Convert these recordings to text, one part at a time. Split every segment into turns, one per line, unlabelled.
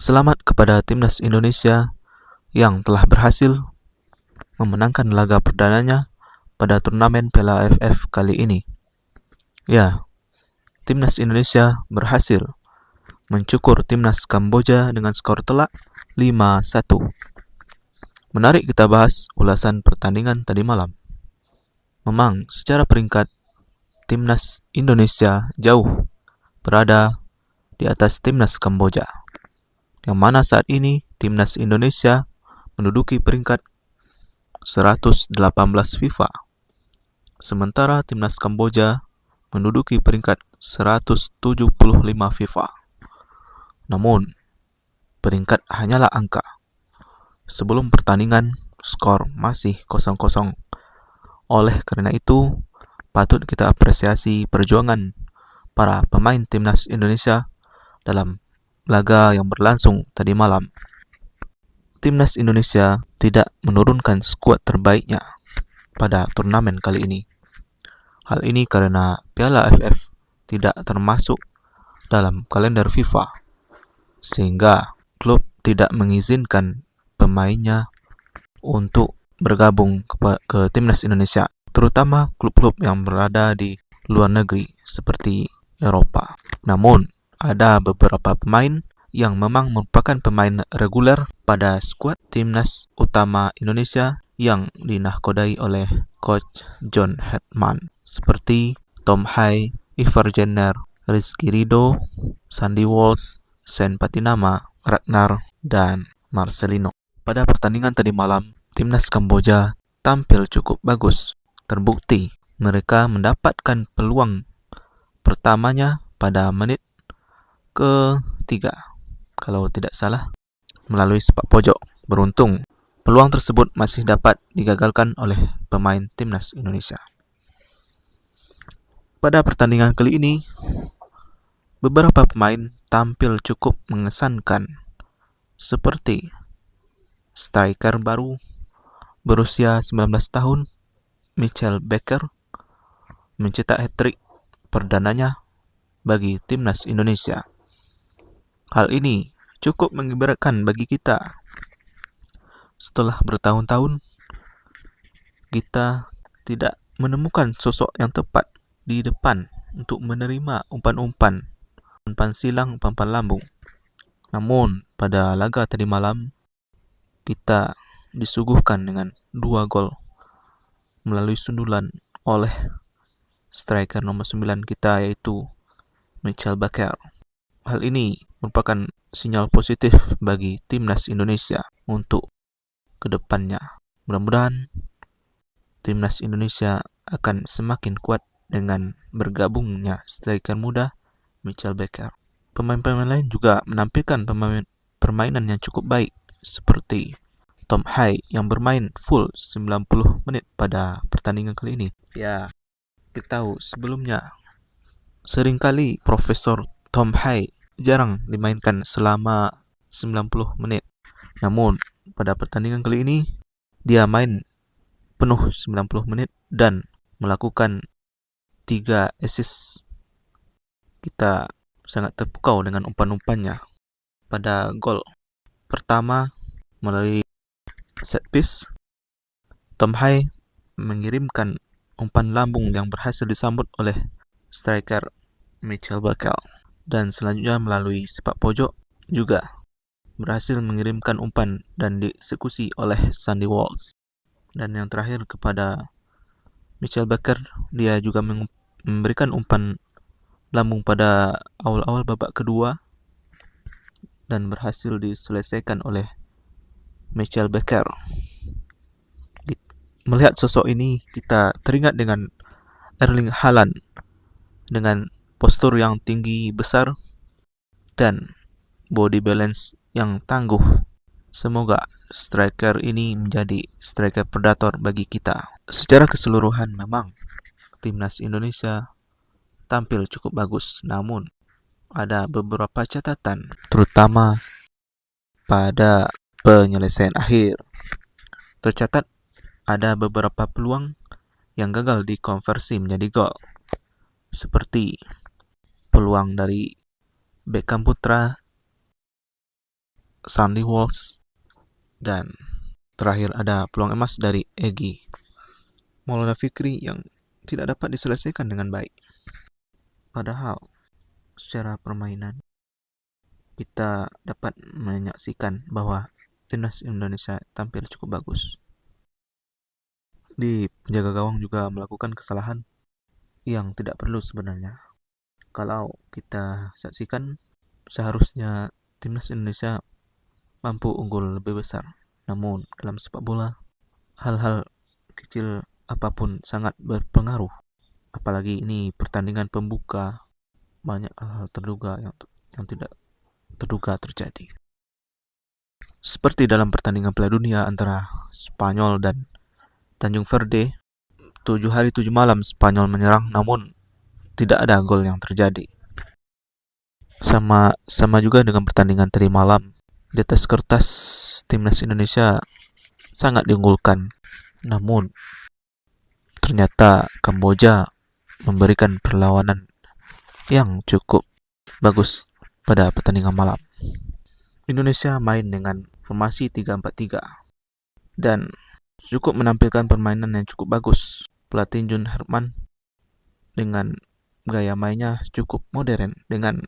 Selamat kepada Timnas Indonesia yang telah berhasil memenangkan laga perdananya pada turnamen Piala AFF kali ini. Ya, Timnas Indonesia berhasil mencukur Timnas Kamboja dengan skor telak 5-1. Menarik kita bahas ulasan pertandingan tadi malam. Memang secara peringkat Timnas Indonesia jauh berada di atas Timnas Kamboja, yang mana saat ini Timnas Indonesia menduduki peringkat 118 FIFA, sementara Timnas Kamboja menduduki peringkat 175 FIFA. Namun, peringkat hanyalah angka. Sebelum pertandingan, skor masih 0-0. Oleh karena itu, patut kita apresiasi perjuangan para pemain Timnas Indonesia dalam laga yang berlangsung tadi malam. Timnas Indonesia tidak menurunkan skuad terbaiknya pada turnamen kali ini. Hal ini karena Piala AFF tidak termasuk dalam kalender FIFA, sehingga klub tidak mengizinkan pemainnya untuk bergabung ke Timnas Indonesia, terutama klub-klub yang berada di luar negeri seperti Eropa. Namun, ada beberapa pemain yang memang merupakan pemain reguler pada skuad Timnas utama Indonesia yang dinahkodai oleh Coach John Hetman, seperti Tom Hai, Ivar Jenner, Rizky Ridho, Sandy Walsh, Sen Patinama, Ragnar, dan Marcelino. Pada pertandingan tadi malam, Timnas Kamboja tampil cukup bagus. Terbukti mereka mendapatkan peluang pertamanya pada menit ke-3, kalau tidak salah, melalui sepak pojok. Beruntung, peluang tersebut masih dapat digagalkan oleh pemain Timnas Indonesia. Pada pertandingan kali ini, beberapa pemain tampil cukup mengesankan, seperti striker baru berusia 19 tahun, Michael Becker, mencetak hat-trick perdananya bagi Timnas Indonesia. Hal ini cukup mengibaratkan bagi kita. Setelah bertahun-tahun, kita tidak menemukan sosok yang tepat di depan untuk menerima umpan-umpan silang, umpan lambung. Namun, pada laga tadi malam, kita disuguhkan dengan 2 gol melalui sundulan oleh striker nomor 9 kita, yaitu Michael Becker. Hal ini merupakan sinyal positif bagi Timnas Indonesia untuk kedepannya. Mudah-mudahan Timnas Indonesia akan semakin kuat dengan bergabungnya striker muda Michael Becker. Pemain-pemain lain juga menampilkan permainan yang cukup baik, seperti Tom Hai yang bermain full 90 menit pada pertandingan kali ini. Ya, kita tahu sebelumnya seringkali Profesor Tom Hai jarang dimainkan selama 90 menit. Namun, pada pertandingan kali ini, dia main penuh 90 menit dan melakukan 3 assist. Kita sangat terpukau dengan umpan-umpannya. Pada gol pertama melalui set piece, Tom Hai mengirimkan umpan lambung yang berhasil disambut oleh striker Michael Becker. Dan selanjutnya melalui sepak pojok juga berhasil mengirimkan umpan dan dieksekusi oleh Sandy Walsh. Dan yang terakhir kepada Michael Becker, dia juga memberikan umpan lambung pada awal-awal babak kedua dan berhasil diselesaikan oleh Michael Becker. Melihat sosok ini, kita teringat dengan Erling Haaland dengan postur yang tinggi besar dan body balance yang tangguh. Semoga striker ini menjadi striker predator bagi kita. Secara keseluruhan memang Timnas Indonesia tampil cukup bagus, namun ada beberapa catatan, terutama pada penyelesaian akhir. Tercatat ada beberapa peluang yang gagal dikonversi menjadi gol, seperti peluang dari Beckham Putra Sandy Walsh, dan terakhir ada peluang emas dari Egy Maulana Fikri yang tidak dapat diselesaikan dengan baik. Padahal secara permainan kita dapat menyaksikan bahwa timnas Indonesia tampil cukup bagus. Di penjaga gawang juga melakukan kesalahan yang tidak perlu sebenarnya. Kalau kita saksikan, seharusnya timnas Indonesia mampu unggul lebih besar. Namun dalam sepak bola, hal-hal kecil apapun sangat berpengaruh. Apalagi ini pertandingan pembuka, banyak hal-hal terduga yang tidak terduga terjadi. Seperti dalam pertandingan Piala Dunia antara Spanyol dan Tanjung Verde, 7 hari 7 malam Spanyol menyerang namun tidak ada gol yang terjadi. Sama juga dengan pertandingan tadi malam. Di atas kertas timnas Indonesia sangat diunggulkan. Namun ternyata Kamboja memberikan perlawanan yang cukup bagus pada pertandingan malam. Indonesia main dengan formasi 3-4-3 dan cukup menampilkan permainan yang cukup bagus. Pelatih Jun Herman dengan gaya mainnya cukup modern dengan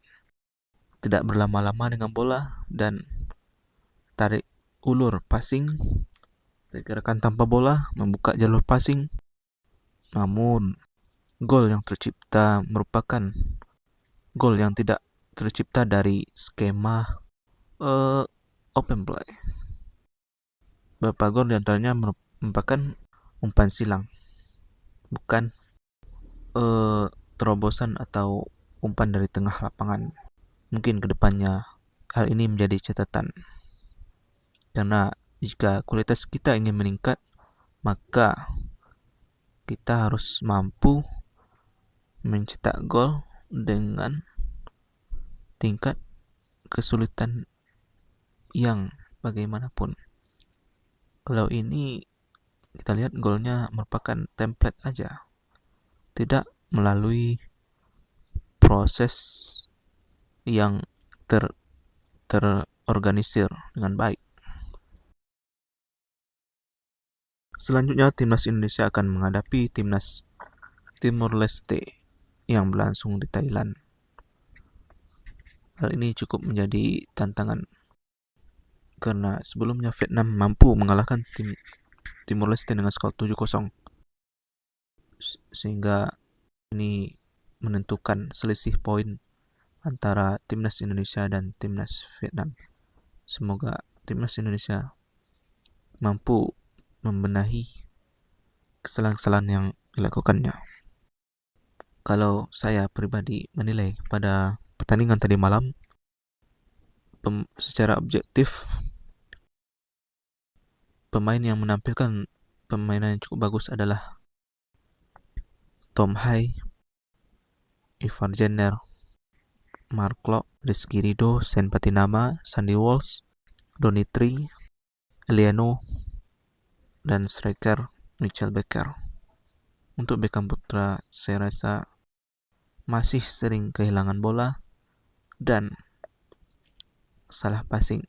tidak berlama-lama dengan bola dan tarik ulur passing, gerakan tanpa bola, membuka jalur passing. Namun gol yang tercipta merupakan gol yang tidak tercipta dari skema open play. Beberapa gol diantaranya merupakan umpan silang, bukan terobosan atau umpan dari tengah lapangan. Mungkin kedepannya hal ini menjadi catatan. Karena jika kualitas kita ingin meningkat, maka kita harus mampu mencetak gol dengan tingkat kesulitan yang bagaimanapun. Kalau ini kita lihat golnya merupakan template aja, tidak melalui proses yang terorganisir dengan baik. Selanjutnya timnas Indonesia akan menghadapi timnas Timor Leste yang berlangsung di Thailand. Hal ini cukup menjadi tantangan karena sebelumnya Vietnam mampu mengalahkan Timor Leste dengan skor 7-0. Sehingga ini menentukan selisih poin antara timnas Indonesia dan timnas Vietnam. Semoga timnas Indonesia mampu membenahi kesalahan-kesalahan yang dilakukannya. Kalau saya pribadi menilai pada pertandingan tadi malam, secara objektif pemain yang menampilkan permainan yang cukup bagus adalah Tom Hai, Ivar Jenner, Mark Klok, Rizky Ridho, Sen Patinama, Sandy Walsh, Donitri, Eliano, dan striker Michael Becker. Untuk Beckham Putra, saya rasa masih sering kehilangan bola dan salah passing.